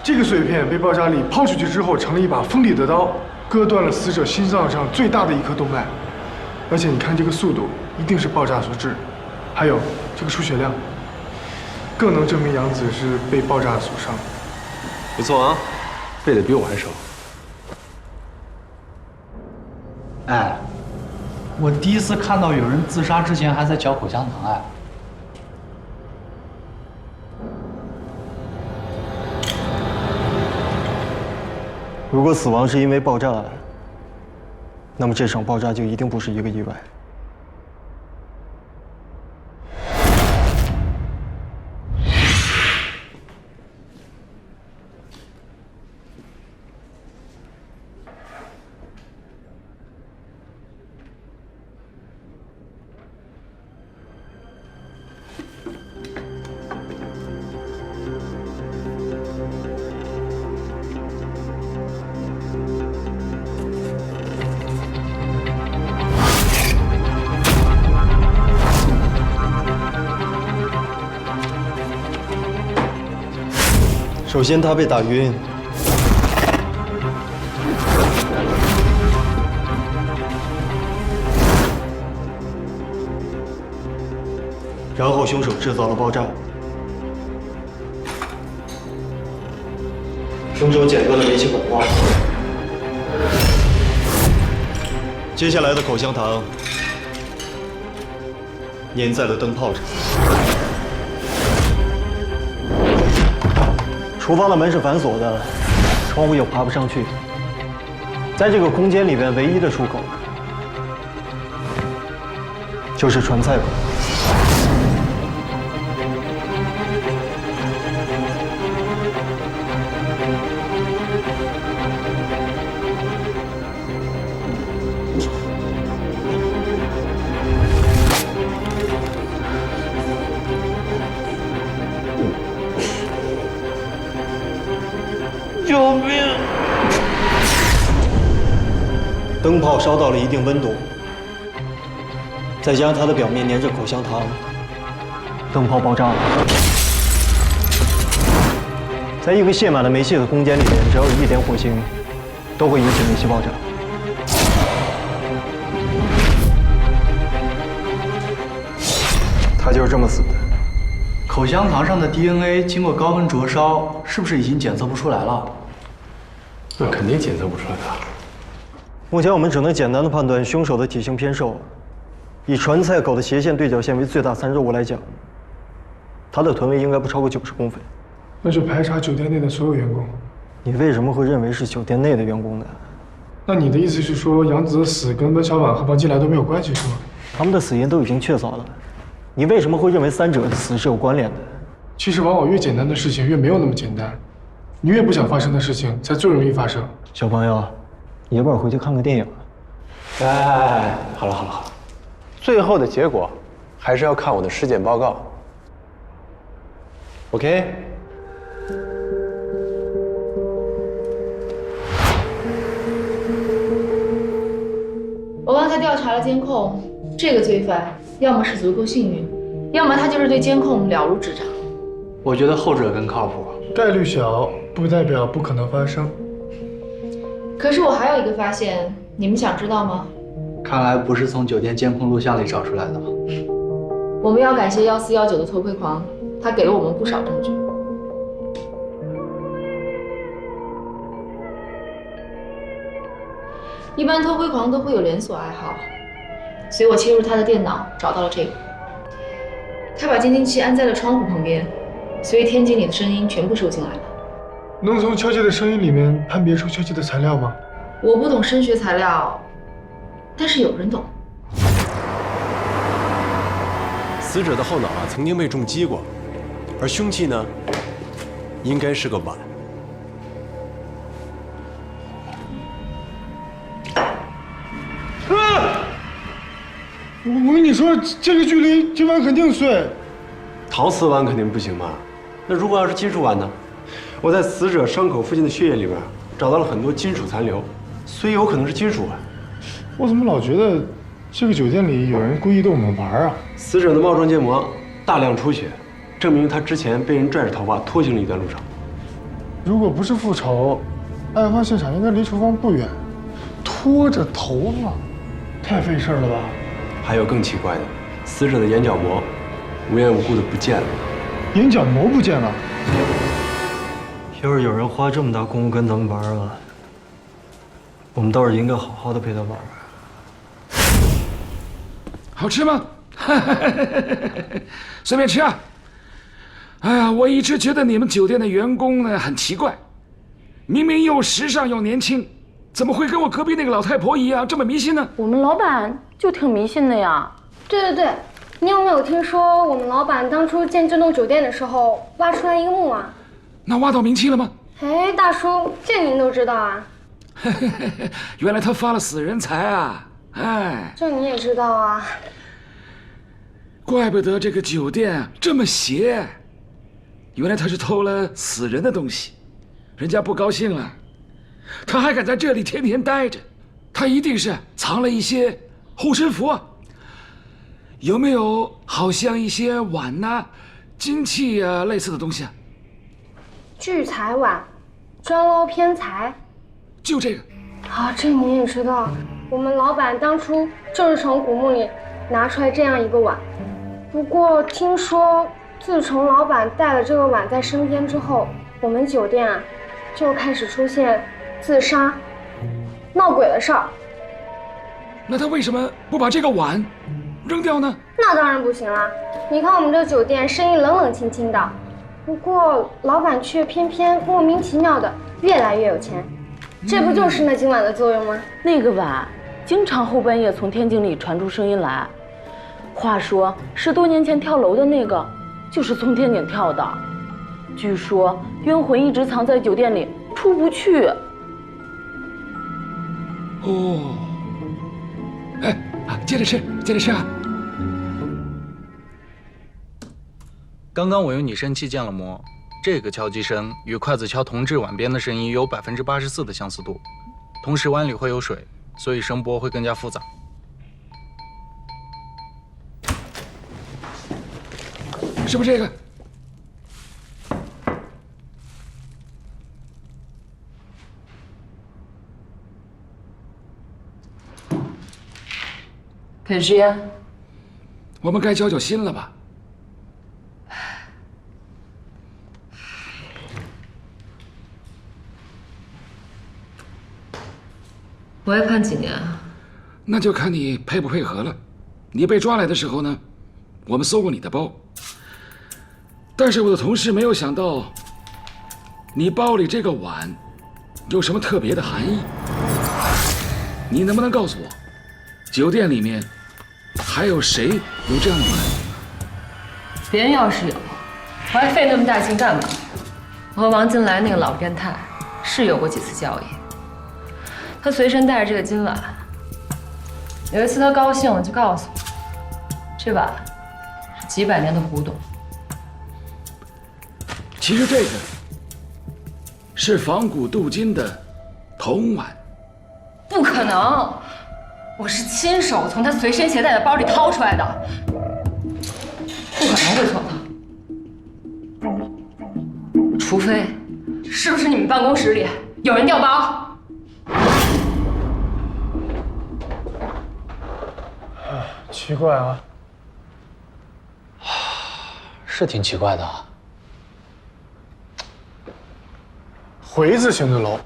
这个碎片被爆炸力抛出去之后，成了一把锋利的刀，割断了死者心脏上最大的一颗动脉。而且你看这个速度，一定是爆炸所致。还有这个出血量，更能证明杨子是被爆炸所伤。不错啊，背得比我还熟。哎，我第一次看到有人自杀之前还在嚼口香糖。哎，如果死亡是因为爆炸，那么这场爆炸就一定不是一个意外。首先，他被打晕，然后凶手制造了爆炸，凶手剪断了煤气管道，接下来的口香糖粘在了灯泡上。厨房的门是反锁的，窗户又爬不上去，在这个空间里边，唯一的出口就是传菜口。救命！灯泡烧到了一定温度，再加上它的表面粘着口香糖，灯泡爆炸了。在一个泄满了煤气的空间里面，只要有一点火星，都会引起煤气爆炸。他就是这么死的。口香糖上的 DNA 经过高温灼烧，是不是已经检测不出来了？那肯定检测不出来的。目前我们只能简单的判断凶手的体型偏瘦。以传菜口的斜线对角线为最大参照物来讲，他的臀围应该不超过90公分。那就排查酒店内的所有员工。你为什么会认为是酒店内的员工呢？那你的意思是说，杨子的死跟温小婉和王金来都没有关系，是吗？他们的死因都已经确凿了，你为什么会认为三者的死是有关联的？其实往往越简单的事情越没有那么简单，你越不想发生的事情才最容易发生。小朋友，要不然回去看个电影。哎，好了好了好了，最后的结果还是要看我的尸检报告。OK。我帮他调查了监控，这个罪犯要么是足够幸运，要么他就是对监控了如指掌。我觉得后者更靠谱。概率小，不代表不可能发生。可是我还有一个发现，你们想知道吗？看来不是从酒店监控录像里找出来的。我们要感谢1419的偷窥狂，他给了我们不少证据。一般偷窥狂都会有连锁爱好，所以我切入他的电脑，找到了这个。他把监听器安在了窗户旁边，所以天井里的声音全部收进来了。能从敲击的声音里面判别出敲击的材料吗？我不懂声学材料，但是有人懂。死者的后脑曾经被重击过，而凶器呢，应该是个碗。我跟你说，这个距离这碗肯定碎。陶瓷碗肯定不行吧？那如果要是金属碗呢？我在死者伤口附近的血液里边找到了很多金属残留，所以有可能是金属碗。我怎么老觉得这个酒店里有人故意逗我们玩啊？死者的帽状结膜大量出血，证明他之前被人拽着头发拖行了一段路程。如果不是复仇，案发现场应该离厨房不远，拖着头发，太费事了吧？还有更奇怪的，死者的眼角膜无缘无故的不见了。眼角膜不见了？要是有人花这么大功夫跟咱们玩啊，我们倒是应该好好的陪他玩玩。好吃吗？随便吃啊！哎呀，我一直觉得你们酒店的员工呢很奇怪，明明又时尚又年轻，怎么会跟我隔壁那个老太婆一样这么迷信呢？我们老板就挺迷信的呀。对对对，你有没有听说我们老板当初建这栋酒店的时候挖出来一个墓啊？那挖到冥器了吗？哎，大叔，这您都知道啊？原来他发了死人财啊！哎，这你也知道啊？怪不得这个酒店这么邪，原来他是偷了死人的东西，人家不高兴了，他还敢在这里天天待着，他一定是藏了一些护身符啊。有没有好像一些碗呐、金器啊类似的东西啊？聚财碗，专捞偏财，就这个。啊，这你也知道，我们老板当初就是从古墓里拿出来这样一个碗。不过听说，自从老板带了这个碗在身边之后，我们酒店啊就开始出现自杀、闹鬼的事儿。那他为什么不把这个碗扔掉呢？那当然不行啦！你看我们这酒店生意冷冷清清的，不过老板却偏偏莫名其妙的越来越有钱。这不就是那今晚的作用吗？那个碗经常后半夜从天井里传出声音来。话说10多年前跳楼的那个，就是从天井跳的。据说冤魂一直藏在酒店里，出不去。哦，哎，接着吃，接着吃啊！刚刚我用拟声器建了模，这个敲击声与筷子敲铜制碗边的声音有84%的相似度，同时碗里会有水，所以声波会更加复杂。是不是这个？可是呀，我们该交交心了吧？我要判几年啊？那就看你配不配合了。你被抓来的时候呢，我们搜过你的包，但是我的同事没有想到，你包里这个碗有什么特别的含义。你能不能告诉我，酒店里面还有谁有这样的碗？别人要是有，我还费那么大劲干嘛？我和王金来那个老变态是有过几次交易。他随身带着这个金碗，有一次他高兴了就告诉我，这碗是几百年的古董。其实这个是仿古镀金的铜碗。不可能，我是亲手从他随身携带的包里掏出来的，不可能会错的。除非，是不是你们办公室里有人掉包？奇怪啊，是挺奇怪的啊。回字形的楼，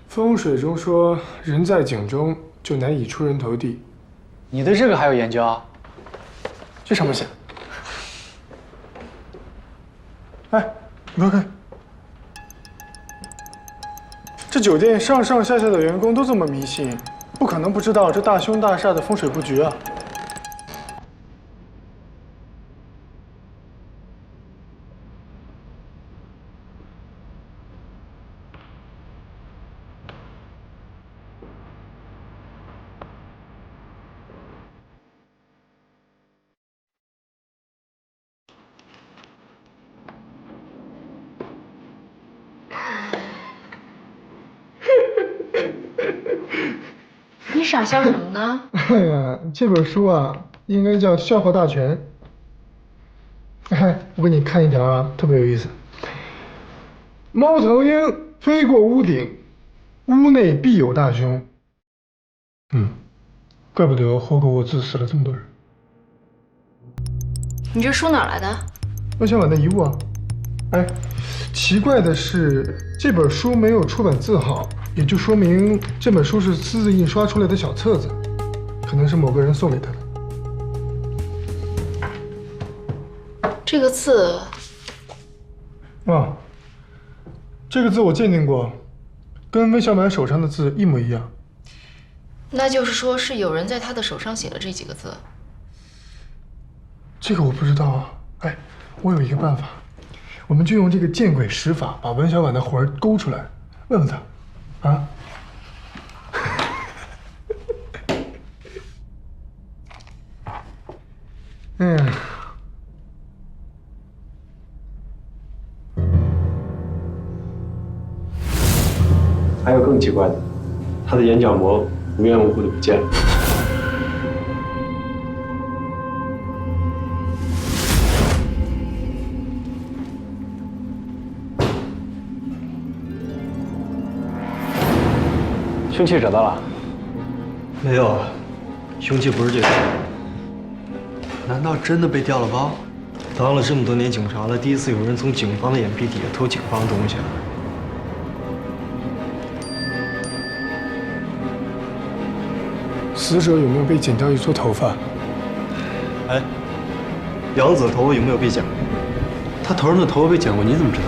风水中说人在井中就难以出人头地。你对这个还有研究啊？这上面写。哎，你快看，这酒店上上下下的员工都这么迷信，不可能不知道这大凶大煞的风水布局啊。你傻笑什么呢？哎呀，这本书啊，应该叫《笑话大全》。哎，我给你看一条啊，特别有意思。猫头鹰飞过屋顶，屋内必有大凶。怪不得霍格沃兹死了这么多人。你这书哪来的？温小婉的遗物啊。哎，奇怪的是，这本书没有出版字号。也就说明这本书是私自印刷出来的小册子，可能是某个人送给他的。这个字，啊，这个字我鉴定过，跟温小满手上的字一模一样。那就是说是有人在他的手上写了这几个字。这个我不知道啊。哎，我有一个办法，我们就用这个见鬼使法，把温小满的魂勾出来，问问他。啊！还有更奇怪的，他的眼角膜无缘无故的不见了。凶器找到了？没有啊，凶器不是这个。难道真的被调了包？当了这么多年警察了，第一次有人从警方的眼皮底下偷警方的东西啊！死者有没有被剪掉一撮头发？哎，杨子的头发有没有被剪过？他头上的头发被剪过，你怎么知道？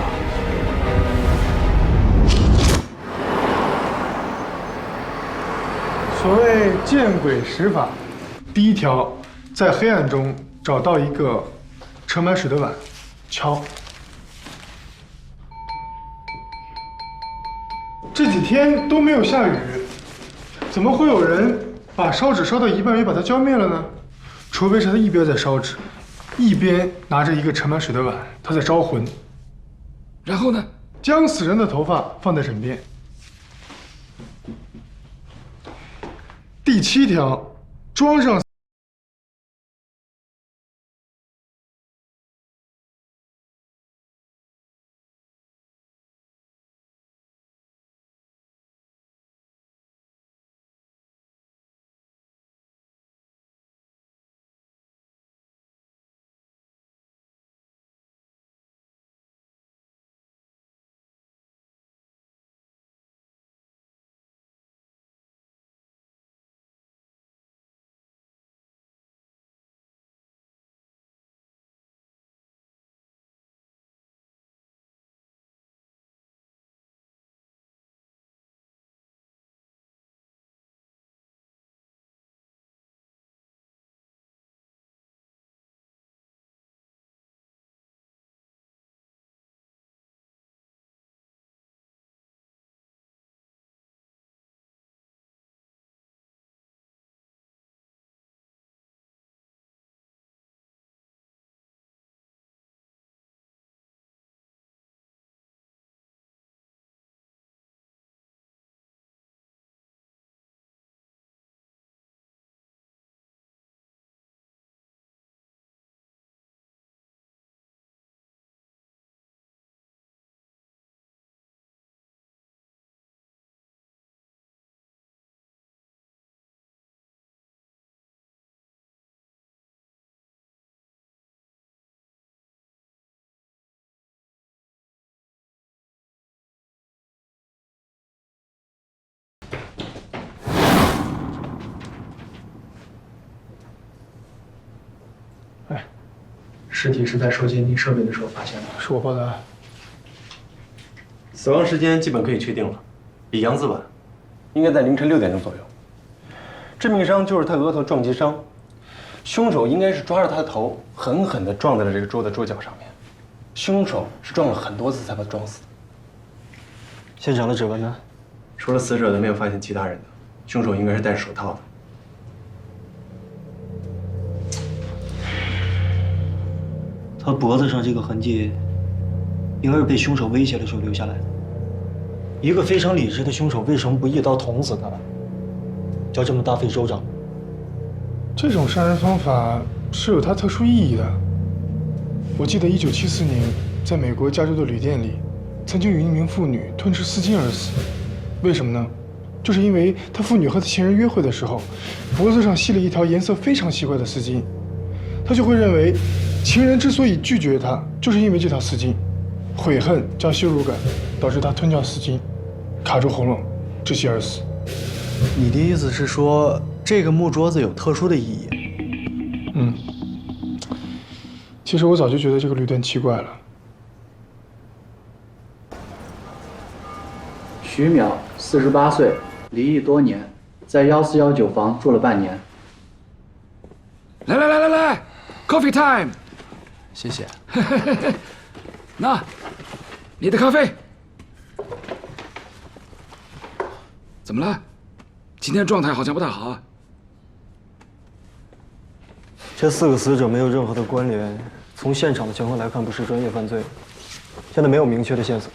所谓见鬼使法，第一条，在黑暗中找到一个盛满水的碗，敲。这几天都没有下雨，怎么会有人把烧纸烧到一半又把它浇灭了呢？除非是他一边在烧纸，一边拿着一个盛满水的碗，他在招魂。然后呢？将死人的头发放在枕边。第7条，装上。尸体是在收监听设备的时候发现的，是我报的案。死亡时间基本可以确定了，比杨子晚，应该在凌晨6点钟左右。致命伤就是他额头撞击伤，凶手应该是抓着他的头，狠狠地撞在了这个桌的桌角上面。凶手是撞了很多次才把他撞死的。现场的指纹呢？除了死者的，没有发现其他人的。凶手应该是戴着手套的。他脖子上这个痕迹，应该是被凶手威胁的时候留下来的。一个非常理智的凶手，为什么不一刀捅死他，叫这么大费周章？这种杀人方法是有它特殊意义的。我记得1974年，在美国加州的旅店里，曾经有一名妇女吞吃丝巾而死。为什么呢？就是因为她妇女和她情人约会的时候，脖子上系了一条颜色非常奇怪的丝巾，她就会认为，情人之所以拒绝她，就是因为这条丝巾。悔恨加羞辱感，导致她吞掉丝巾，卡住喉咙，窒息而死。你的意思是说，这个木桌子有特殊的意义？嗯。其实我早就觉得这个旅店奇怪了。徐淼，48岁，离异多年，在1419房住了半年。来 ，Coffee time！ 谢谢。那，你的咖啡。怎么了？今天状态好像不太好啊。这4个死者没有任何的关联，从现场的情况来看，不是专业犯罪。现在没有明确的线索。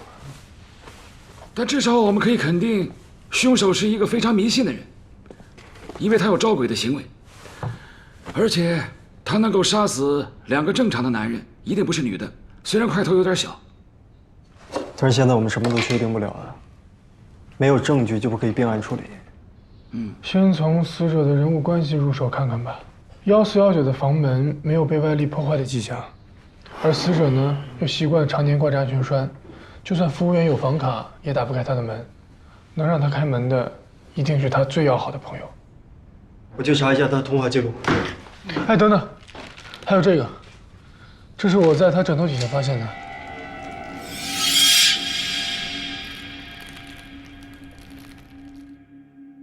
但至少我们可以肯定，凶手是一个非常迷信的人，因为他有招鬼的行为，而且他能够杀死2个正常的男人，一定不是女的，虽然块头有点小。但是现在我们什么都确定不了啊，没有证据就不可以并案处理。先从死者的人物关系入手看看吧。1419的房门没有被外力破坏的迹象，而死者呢又习惯常年挂着安全栓，就算服务员有房卡也打不开他的门。能让他开门的，一定是他最要好的朋友。我去查一下他的通话记录。哎，等等，还有这个，这是我在他枕头底下发现的。